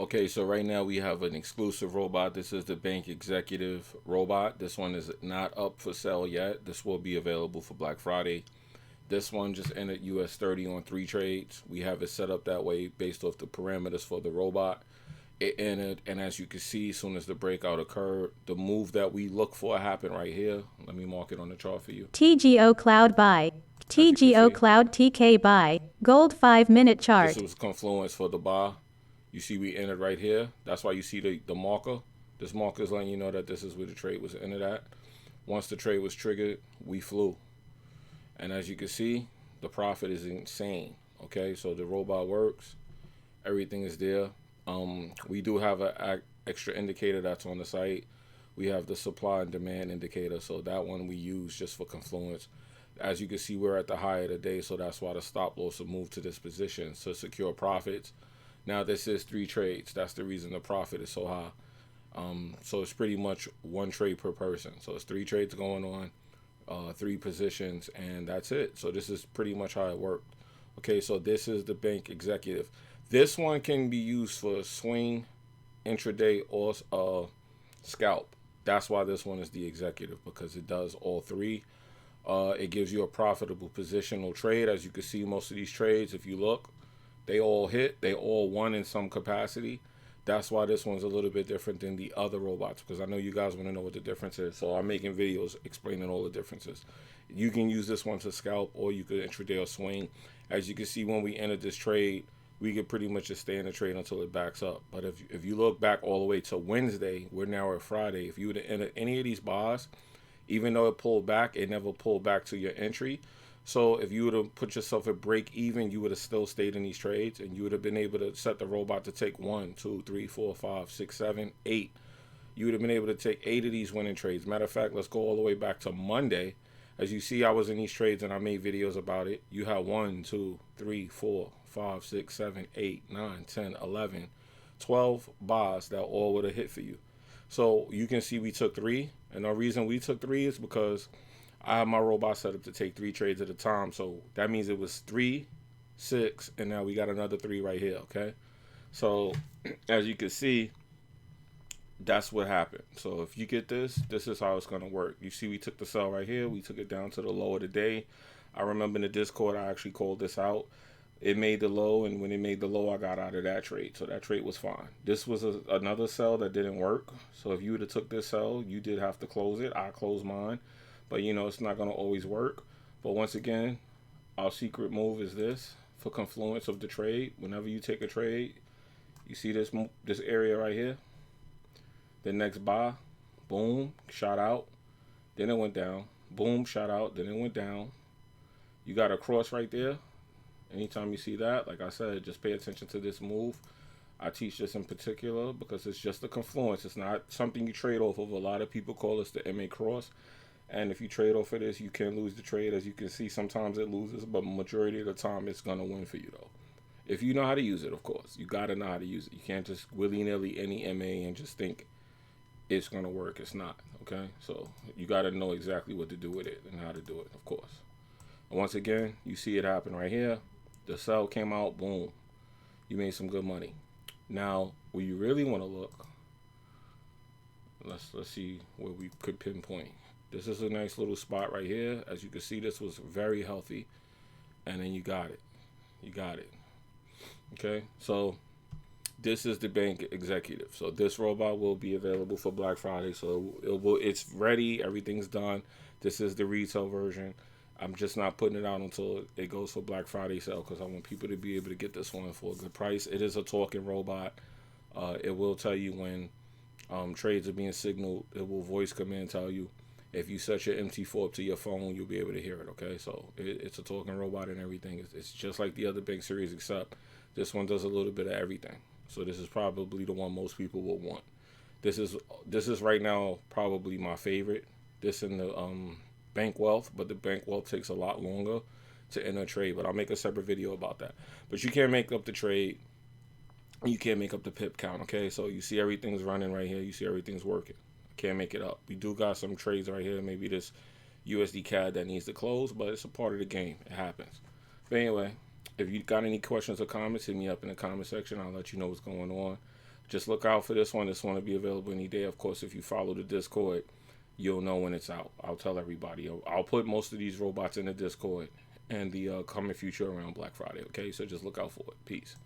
Okay, so right now we have an exclusive robot. This is the Bank Executive robot. This one is not up for sale yet. This will be available for Black Friday. This one just entered US 30 on 3 trades. We have it set up that way based off the parameters for the robot. It entered, and as you can see, as soon as the breakout occurred, the move that we look for happened right here. Let me mark it on the chart for you. TGO Cloud buy. As you can TGO see, Cloud TK buy. Gold 5-minute this chart. was confluence for the buy. You see we entered right here. That's why you see the marker. This marker is letting you know that this is where the trade was entered at. Once the trade was triggered, we flew. And as you can see, the profit is insane. Okay, so the robot works. Everything is there. We do have an extra indicator that's on the site. We have the supply and demand indicator, so that one we use just for confluence. As you can see, we're at the high of the day, so that's why the stop loss will move to this position to secure profits. Now this is 3 trades. That's the reason the profit is so high. So it's pretty much 1 trade per person. So it's 3 trades going on, 3 positions, and that's it. So this is pretty much how it worked. Okay, so this is the Bank Executive. This one can be used for swing, intraday, or scalp. That's why this one is the executive, because it does all three. It gives you a profitable positional trade. As you can see, most of these trades, if you look, they all hit. They all won in some capacity. That's why this one's a little bit different than the other robots, because I know you guys want to know what the difference is. So I'm making videos explaining all the differences. You can use this one to scalp, or you could intraday or swing. As you can see, when we entered this trade, we could pretty much just stay in the trade until it backs up. But if you look back all the way to Wednesday, we're now at Friday. If you would have entered any of these bars, even though it pulled back, it never pulled back to your entry. So if you would have put yourself at break even, you would have still stayed in these trades, and you would have been able to set the robot to take 1, 2, 3, 4, 5, 6, 7, 8. You would have been able to take 8 of these winning trades. Matter of fact, let's go all the way back to Monday. As you see, I was in these trades and I made videos about it. You had 1, 2, 3, 4, 5, 6, 7, 8, 9, 10, 11, 12 bars that all would have hit for you. So you can see we took 3. And the reason we took 3 is because I have my robot set up to take 3 trades at a time. So that means it was 3, 6, and now we got another 3 right here, okay? So as you can see, that's what happened. So if you get this, this is how it's going to work. You see we took the sell right here. We took it down to the low of the day. I remember in the Discord, I actually called this out. It made the low, and when it made the low, I got out of that trade. So that trade was fine. This was another sell that didn't work. So if you would have took this sell, you did have to close it. I closed mine. But, you know, it's not going to always work. But once again, our secret move is this for confluence of the trade. Whenever you take a trade, you see this area right here. The next buy, boom, shot out. Then it went down. Boom, shot out. Then it went down. You got a cross right there. Anytime you see that, like I said, just pay attention to this move. I teach this in particular because it's just a confluence. It's not something you trade off of. A lot of people call this the MA cross. And if you trade off of this, you can lose the trade. As you can see, sometimes it loses, but majority of the time it's going to win for you, though. If you know how to use it, of course. You got to know how to use it. You can't just willy-nilly any MA and just think it's going to work. It's not, okay? So you got to know exactly what to do with it and how to do it, of course. And once again, you see it happen right here. The sell came out, boom. You made some good money. Now, where you really want to look, let's see where we could pinpoint. This is a nice little spot right here. As you can see, this was very healthy. And then you got it. You got it. Okay, so this is the Bank Executive. So this robot will be available for Black Friday. So it's ready. Everything's done. This is the retail version. I'm just not putting it out until it goes for Black Friday sale because I want people to be able to get this one for a good price. It is a talking robot. It will tell you when trades are being signaled. It will voice come in and tell you. If you set your MT4 up to your phone, you'll be able to hear it, okay? So it's a talking robot and everything. It's just like the other Bank series, except this one does a little bit of everything. So this is probably the one most people will want. This is right now probably my favorite. This and the Bank Wealth, but the Bank Wealth takes a lot longer to enter a trade. But I'll make a separate video about that. But you can't make up the trade. You can't make up the pip count, okay? So you see everything's running right here. You see everything's working. Can't make it up. We do got some trades right here. Maybe this USD CAD that needs to close, but it's a part of the game. It happens. But anyway, if you got any questions or comments, hit me up in the comment section. I'll let you know what's going on. just look out for this one. This one will be available any day. Of course, if you follow the Discord, you'll know when it's out. I'll tell everybody. I'll put most of these robots in the Discord and the coming future around Black Friday. Okay, so just look out for it. Peace.